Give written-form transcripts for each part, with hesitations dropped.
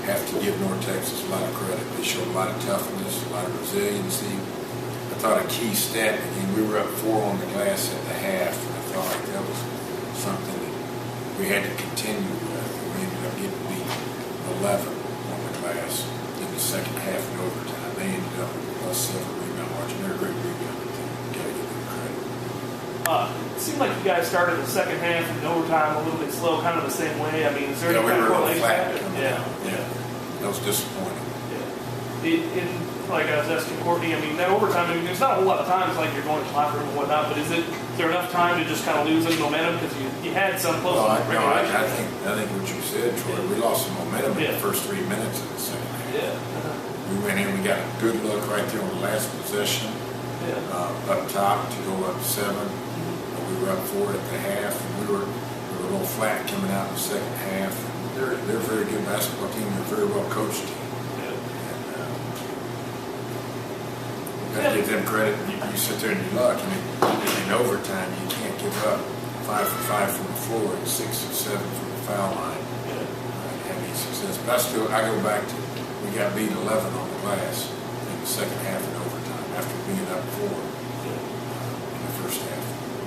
have to give North Texas a lot of credit. They showed a lot of toughness, a lot of resiliency. I thought a key stat, again, we were up 4 on the glass at the half, and I felt like that was something that we had to continue with. We ended up getting beat 11 on the glass in the second half and overtime. They ended up with +7 rebound margin. They're a great rebound team. Got to give them credit. It seemed like you guys started the second half in overtime a little bit slow, kind of the same way. I mean, is there any we kind of were a little correlation? flat. Yeah. That was disappointing. Yeah. Like I was asking Courtney, I mean, that overtime, I mean, there's not a whole lot of times like you're going to the locker room and whatnot, but is there enough time to just kind of lose any momentum because you had some close? Well, I think what you said, Troy, we lost some momentum in the first 3 minutes of the second half. Yeah. We went in, we got a good look right there on the last possession, up top to go up 7. We were up 4 at the half, and we were a little flat coming out in the second half. They're a very good basketball team. They're a very well coached team. Got to give them credit. You sit there and you look. I mean, in overtime, you can't give up 5 for 5 from the floor and 6 or 7 from the foul line and have any success. But I go back to we got beat 11 on the glass in the second half in overtime after being up 4 in the first half.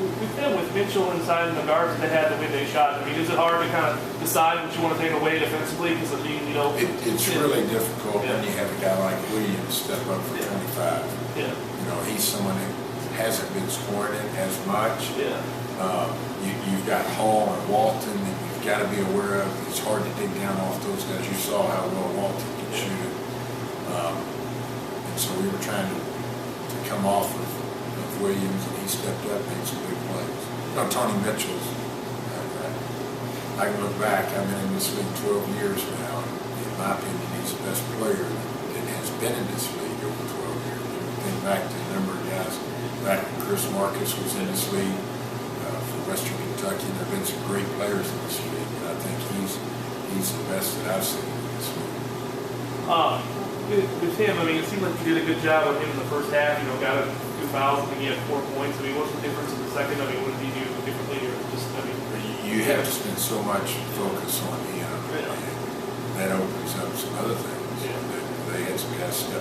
With them, with Mitchell inside and the guards that they had the way they shot, I mean, is it hard to kind of decide what you want to take away defensively? Because I mean, it's really difficult when you have a guy like Williams step up for 25. He's someone that hasn't been scoring it as much. You've got Hall and Walton that you've got to be aware of. It's hard to dig down off those guys. You saw how well Walton can shoot it. And so we were trying to come off of Williams, and he stepped up and made some big plays. Tony Mitchell's, I can look back, I've been in this league 12 years now, and in my opinion, he's the best player that has been in this league over 12 years. Think back to a number of guys, back when Chris Marcus was in this league for Western Kentucky, and there have been some great players in this league, and I think he's the best that I've seen in this league. With him, I mean, it seemed like you did a good job with him in the first half. Got a few fouls, and he had 4 points. I mean, what's the difference in the second? I mean, what did he do differently, or just? I mean, you have to spend so much focus on him, and that opens up some other things. That they had some guys step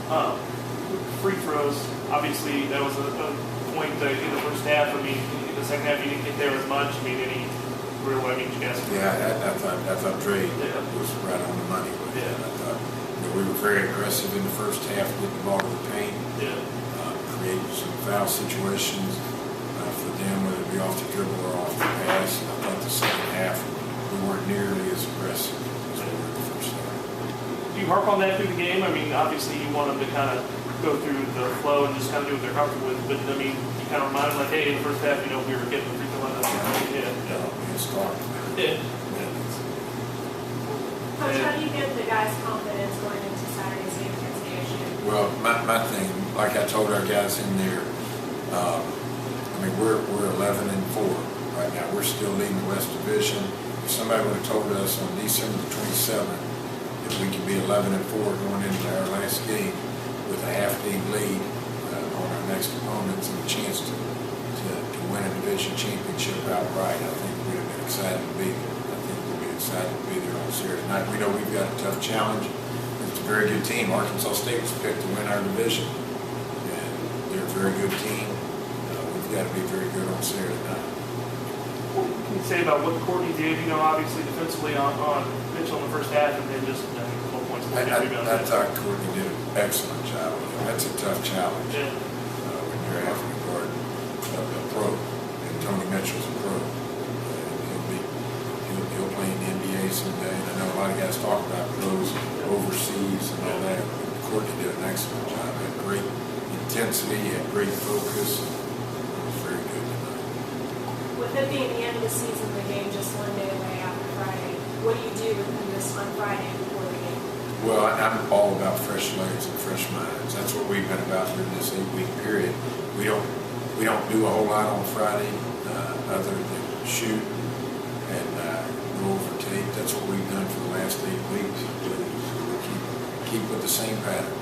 up. Free throws, obviously, that was a point in the first half. I mean, in the second half, you didn't get there as much. I mean, any real? I mean, you guys. I thought Dre was right on the money with it. I thought we were very aggressive in the first half, getting the ball to the paint, creating some foul situations for them, whether it be off the dribble or off the pass. And I thought the second half we weren't nearly as aggressive as we were in the first half. Do you harp on that through the game? I mean, obviously you want them to kind of go through the flow and just kind of do what they're comfortable with. But I mean, you kind of remind them like, hey, in the first half, we were getting the free throw line. It's hard. Coach, how do you get the guys' confidence going into Saturday's game against ASU? Well, my thing, like I told our guys in there, I mean, we're 11-4 right now. We're still leading the West Division. If somebody would have told us on December 27th that we could be 11-4 going into our last game with a half-game lead on our next opponents and a chance to win a division championship outright, I think we'd have been excited to be there. I think we'll be excited to be there on Saturday night. We know we've got a tough challenge. It's a very good team. Arkansas State was picked to win our division, and they're a very good team. We've got to be very good on Saturday night. What can you say about what Courtney did? Obviously defensively on Mitchell in the first half, and then just 12 points. I thought Courtney did an excellent job. That's a tough challenge when you're having to guard a pro, and Tony Mitchell's a pro. He'll play in the NBA someday. And I know a lot of guys talk about pros overseas and all that. But Courtney did an excellent job. He had great intensity, he had great focus. It was very good tonight. With it being the end of the season, the game just one day away after Friday, what do you do with this on Friday before the game? Well, I'm all about fresh legs and fresh minds. That's what we've been about during this 8-week period. We don't do a whole lot on Friday other than shoot and go over tape. That's what we've done for the last 8 weeks. So we'll keep with the same pattern.